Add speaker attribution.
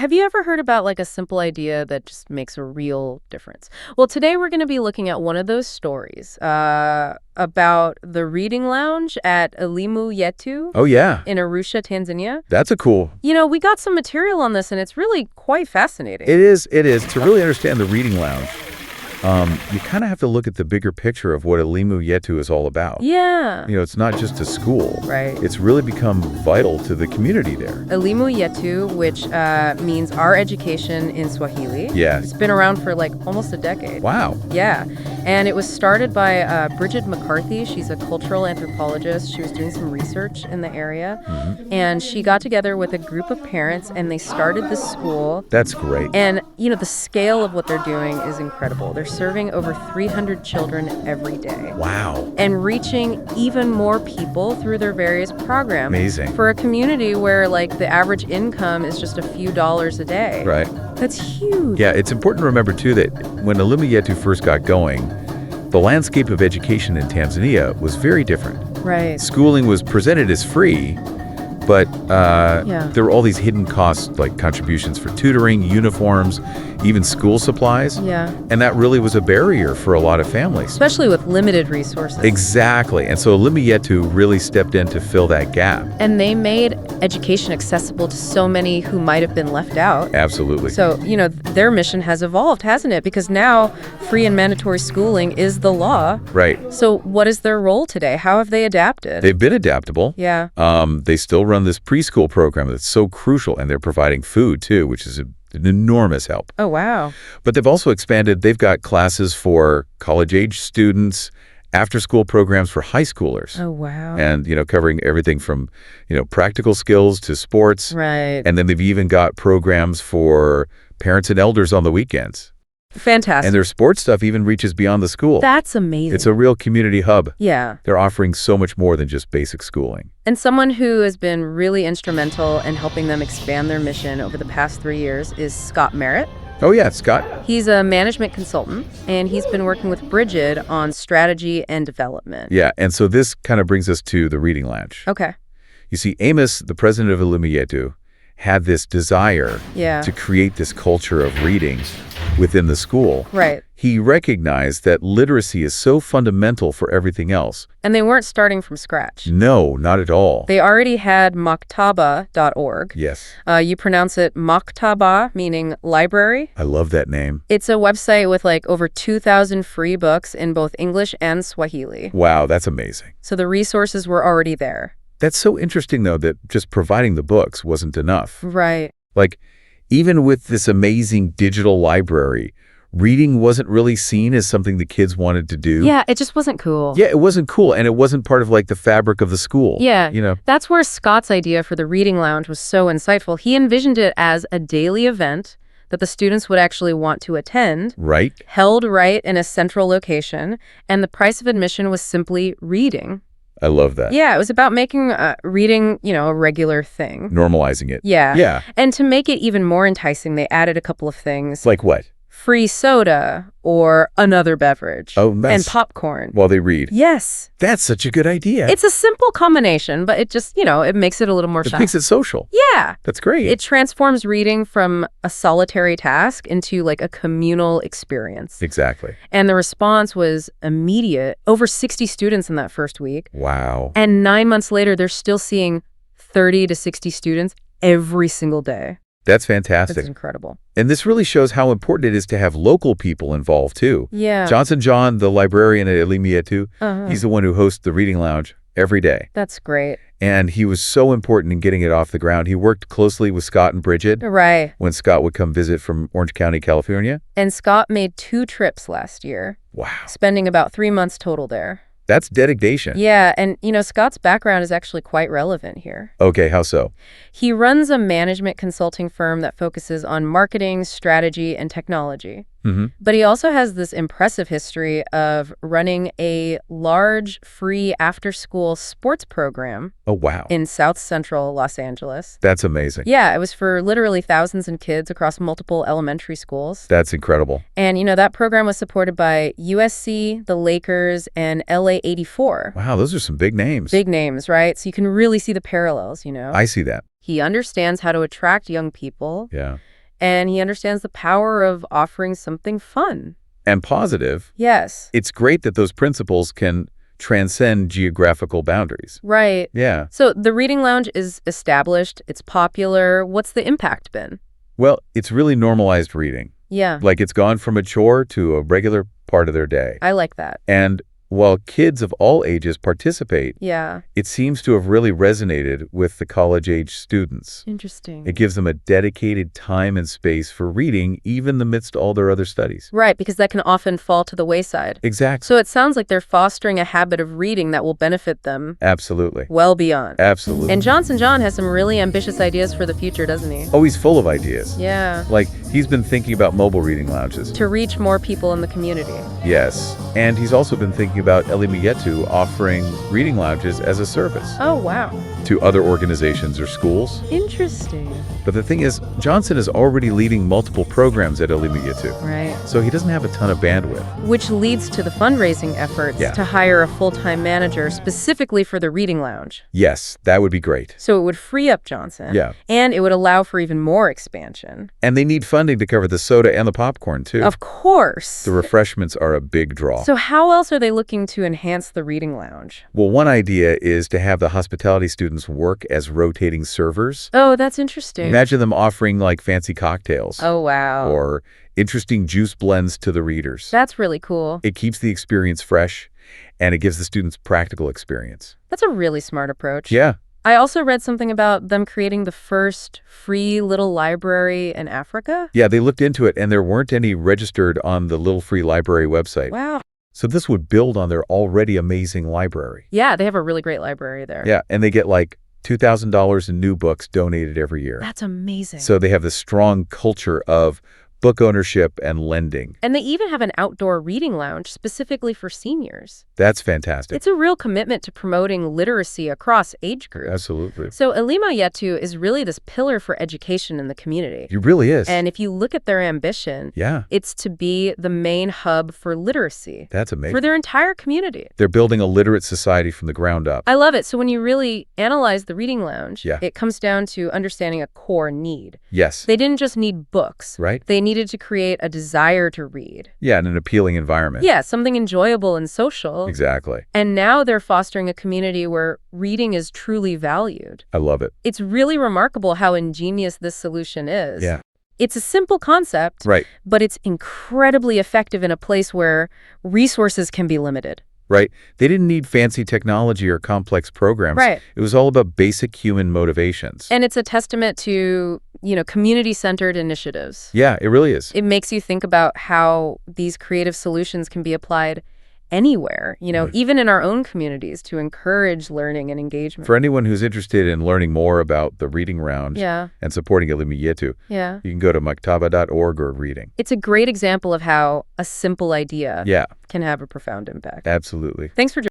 Speaker 1: have you ever heard about like a simple idea that just makes a real difference? Well, today we're going to be looking at one of those stories about the reading lounge at Elimu Yetu
Speaker 2: Oh, yeah.
Speaker 1: in Arusha, Tanzania.
Speaker 2: That's a cool.
Speaker 1: We got some material on this, and it's really quite fascinating.
Speaker 2: It is. To really understand the reading lounge, you kind of have to look at the bigger picture of what Elimu Yetu is all about.
Speaker 1: Yeah.
Speaker 2: It's not just a school.
Speaker 1: Right.
Speaker 2: It's really become vital to the community there.
Speaker 1: Elimu Yetu, which means our education in Swahili.
Speaker 2: Yes.
Speaker 1: It's been around for like almost a decade.
Speaker 2: Wow.
Speaker 1: Yeah. And it was started by Bridget McCarthy. She's a cultural anthropologist. She was doing some research in the area. Mm-hmm. And she got together with a group of parents, and they started this school.
Speaker 2: That's great.
Speaker 1: And, the scale of what they're doing is incredible. They're serving over 300 children every day.
Speaker 2: Wow.
Speaker 1: And reaching even more people through their various programs.
Speaker 2: Amazing.
Speaker 1: For a community where, like, the average income is just a few dollars a day.
Speaker 2: Right.
Speaker 1: That's huge.
Speaker 2: Yeah, it's important to remember, too, that when Elimu Yetu first got going, the landscape of education in Tanzania was very different.
Speaker 1: Right.
Speaker 2: Schooling was presented as free, but there were all these hidden costs like contributions for tutoring, uniforms, even school supplies.
Speaker 1: Yeah.
Speaker 2: And that really was a barrier for a lot of families.
Speaker 1: Especially with limited resources.
Speaker 2: Exactly. And so Elimu Yetu really stepped in to fill that gap.
Speaker 1: And they made education accessible to so many who might have been left out.
Speaker 2: Absolutely.
Speaker 1: So, their mission has evolved, hasn't it? Because now free and mandatory schooling is the law.
Speaker 2: Right.
Speaker 1: So what is their role today? How have they adapted?
Speaker 2: They've been adaptable.
Speaker 1: Yeah.
Speaker 2: They still run this preschool program that's so crucial, and they're providing food, too, which is an enormous help.
Speaker 1: Oh, wow.
Speaker 2: But they've also expanded. They've got classes for college-age students, after-school programs for high schoolers.
Speaker 1: Oh, wow.
Speaker 2: And, covering everything from, practical skills to sports.
Speaker 1: Right.
Speaker 2: And then they've even got programs for parents and elders on the weekends.
Speaker 1: Fantastic.
Speaker 2: And their sports stuff even reaches beyond the school.
Speaker 1: That's amazing.
Speaker 2: It's a real community hub.
Speaker 1: Yeah.
Speaker 2: They're offering so much more than just basic schooling.
Speaker 1: And someone who has been really instrumental in helping them expand their mission over the past 3 years is Scott Merritt.
Speaker 2: Oh, yeah, Scott.
Speaker 1: He's a management consultant, and he's been working with Bridget on strategy and development.
Speaker 2: Yeah, and so this kind of brings us to the reading lounge.
Speaker 1: Okay.
Speaker 2: You see, Amos, the president of Elimu Yetu, had this desire to create this culture of reading within the school.
Speaker 1: Right.
Speaker 2: He recognized that literacy is so fundamental for everything else.
Speaker 1: And they weren't starting from scratch.
Speaker 2: No, not at all.
Speaker 1: They already had maktaba.org.
Speaker 2: Yes.
Speaker 1: You pronounce it maktaba, meaning library.
Speaker 2: I love that name.
Speaker 1: It's a website with like over 2,000 free books in both English and Swahili.
Speaker 2: Wow, that's amazing.
Speaker 1: So the resources were already there.
Speaker 2: That's so interesting, though, that just providing the books wasn't enough.
Speaker 1: Right.
Speaker 2: Like, even with this amazing digital library, reading wasn't really seen as something the kids wanted to do.
Speaker 1: Yeah, it just wasn't cool.
Speaker 2: Yeah, it wasn't cool, and it wasn't part of, like, the fabric of the school.
Speaker 1: Yeah, that's where Scott's idea for the reading lounge was so insightful. He envisioned it as a daily event that the students would actually want to attend.
Speaker 2: Right.
Speaker 1: Held right in a central location, and the price of admission was simply reading.
Speaker 2: I love that.
Speaker 1: Yeah, it was about making reading, a regular thing.
Speaker 2: Normalizing it.
Speaker 1: Yeah.
Speaker 2: Yeah.
Speaker 1: And to make it even more enticing, they added a couple of things.
Speaker 2: Like what?
Speaker 1: Free soda or another beverage.
Speaker 2: Oh, that's...
Speaker 1: And popcorn.
Speaker 2: While they read.
Speaker 1: Yes.
Speaker 2: That's such a good idea.
Speaker 1: It's a simple combination, but it just, it makes it a little more
Speaker 2: It
Speaker 1: shiny.
Speaker 2: makes it social.
Speaker 1: Yeah.
Speaker 2: That's great.
Speaker 1: It transforms reading from a solitary task into like a communal experience.
Speaker 2: Exactly.
Speaker 1: And the response was immediate. Over 60 students in that first week.
Speaker 2: Wow.
Speaker 1: And 9 months later, they're still seeing 30 to 60 students every single day.
Speaker 2: That's fantastic.
Speaker 1: That's incredible.
Speaker 2: And this really shows how important it is to have local people involved, too.
Speaker 1: Yeah.
Speaker 2: Johnson John, the librarian at Elimu Yetu, he's the one who hosts the reading lounge every day.
Speaker 1: That's great.
Speaker 2: And he was so important in getting it off the ground. He worked closely with Scott and Bridget.
Speaker 1: Right.
Speaker 2: When Scott would come visit from Orange County, California.
Speaker 1: And Scott made 2 trips last year.
Speaker 2: Wow.
Speaker 1: Spending about 3 months total there.
Speaker 2: That's dedication.
Speaker 1: Yeah, and Scott's background is actually quite relevant here.
Speaker 2: Okay, how so?
Speaker 1: He runs a management consulting firm that focuses on marketing, strategy, and technology.
Speaker 2: Mm-hmm.
Speaker 1: But he also has this impressive history of running a large free after-school sports program.
Speaker 2: Oh, wow.
Speaker 1: In South Central Los Angeles.
Speaker 2: That's amazing.
Speaker 1: Yeah, it was for literally thousands of kids across multiple elementary schools.
Speaker 2: That's incredible.
Speaker 1: And, that program was supported by USC, the Lakers, and LA 84.
Speaker 2: Wow, those are some big names.
Speaker 1: Big names, right? So you can really see the parallels,
Speaker 2: I see that.
Speaker 1: He understands how to attract young people.
Speaker 2: Yeah.
Speaker 1: And he understands the power of offering something fun.
Speaker 2: And positive.
Speaker 1: Yes.
Speaker 2: It's great that those principles can transcend geographical boundaries.
Speaker 1: Right.
Speaker 2: Yeah.
Speaker 1: So the reading lounge is established. It's popular. What's the impact been?
Speaker 2: Well, it's really normalized reading.
Speaker 1: Yeah.
Speaker 2: Like it's gone from a chore to a regular part of their day.
Speaker 1: I like that.
Speaker 2: And while kids of all ages participate,
Speaker 1: Yeah.
Speaker 2: it seems to have really resonated with the college-age students.
Speaker 1: Interesting.
Speaker 2: It gives them a dedicated time and space for reading, even amidst all their other studies.
Speaker 1: Right, because that can often fall to the wayside.
Speaker 2: Exactly.
Speaker 1: So it sounds like they're fostering a habit of reading that will benefit them
Speaker 2: Absolutely.
Speaker 1: well beyond.
Speaker 2: Absolutely.
Speaker 1: And Johnson John has some really ambitious ideas for the future, doesn't he?
Speaker 2: Oh, he's full of ideas.
Speaker 1: Yeah.
Speaker 2: Like, he's been thinking about mobile reading lounges.
Speaker 1: To reach more people in the community.
Speaker 2: Yes. And he's also been thinking about Elimu Yetu offering reading lounges as a service
Speaker 1: Oh, wow.
Speaker 2: to other organizations or schools.
Speaker 1: Interesting.
Speaker 2: But the thing is, Johnson is already leading multiple programs at Elimu Yetu,
Speaker 1: Right.
Speaker 2: so he doesn't have a ton of bandwidth.
Speaker 1: Which leads to the fundraising efforts to hire a full-time manager specifically for the reading lounge.
Speaker 2: Yes, that would be great.
Speaker 1: So it would free up Johnson.
Speaker 2: Yeah.
Speaker 1: And it would allow for even more expansion.
Speaker 2: And they need funding to cover the soda and the popcorn, too.
Speaker 1: Of course.
Speaker 2: The refreshments are a big draw.
Speaker 1: So how else are they looking to enhance the reading lounge?
Speaker 2: Well, one idea is to have the hospitality students work as rotating servers.
Speaker 1: Oh, that's interesting.
Speaker 2: Imagine them offering, like, fancy cocktails.
Speaker 1: Oh, wow.
Speaker 2: Or interesting juice blends to the readers.
Speaker 1: That's really cool.
Speaker 2: It keeps the experience fresh, and it gives the students practical experience.
Speaker 1: That's a really smart approach.
Speaker 2: Yeah.
Speaker 1: I also read something about them creating the first free little library in Africa.
Speaker 2: Yeah, they looked into it, and there weren't any registered on the Little Free Library website.
Speaker 1: Wow.
Speaker 2: So this would build on their already amazing library.
Speaker 1: Yeah, they have a really great library there.
Speaker 2: Yeah, and they get like $2,000 in new books donated every year.
Speaker 1: That's amazing.
Speaker 2: So they have this strong culture of book ownership and lending.
Speaker 1: And they even have an outdoor reading lounge specifically for seniors.
Speaker 2: That's fantastic.
Speaker 1: It's a real commitment to promoting literacy across age groups.
Speaker 2: Absolutely.
Speaker 1: So Elimu Yetu is really this pillar for education in the community.
Speaker 2: It really is.
Speaker 1: And if you look at their ambition, it's to be the main hub for literacy.
Speaker 2: That's amazing.
Speaker 1: For their entire community.
Speaker 2: They're building a literate society from the ground up.
Speaker 1: I love it. So when you really analyze the reading lounge,
Speaker 2: Yeah.
Speaker 1: it comes down to understanding a core need.
Speaker 2: Yes.
Speaker 1: They didn't just need books.
Speaker 2: Right?
Speaker 1: They needed to create a desire to read.
Speaker 2: Yeah, in an appealing environment.
Speaker 1: Yeah, something enjoyable and social.
Speaker 2: Exactly.
Speaker 1: And now they're fostering a community where reading is truly valued.
Speaker 2: I love it.
Speaker 1: It's really remarkable how ingenious this solution is.
Speaker 2: Yeah.
Speaker 1: It's a simple concept,
Speaker 2: Right.
Speaker 1: but it's incredibly effective in a place where resources can be limited.
Speaker 2: Right. They didn't need fancy technology or complex programs.
Speaker 1: Right.
Speaker 2: It was all about basic human motivations.
Speaker 1: And it's a testament to, community-centered initiatives.
Speaker 2: Yeah, it really is.
Speaker 1: It makes you think about how these creative solutions can be applied anywhere, even in our own communities to encourage learning and engagement.
Speaker 2: For anyone who's interested in learning more about the Reading Round and supporting Elimu Yetu, you can go to maktaba.org or reading.
Speaker 1: It's a great example of how a simple idea can have a profound impact.
Speaker 2: Absolutely.
Speaker 1: Thanks for joining.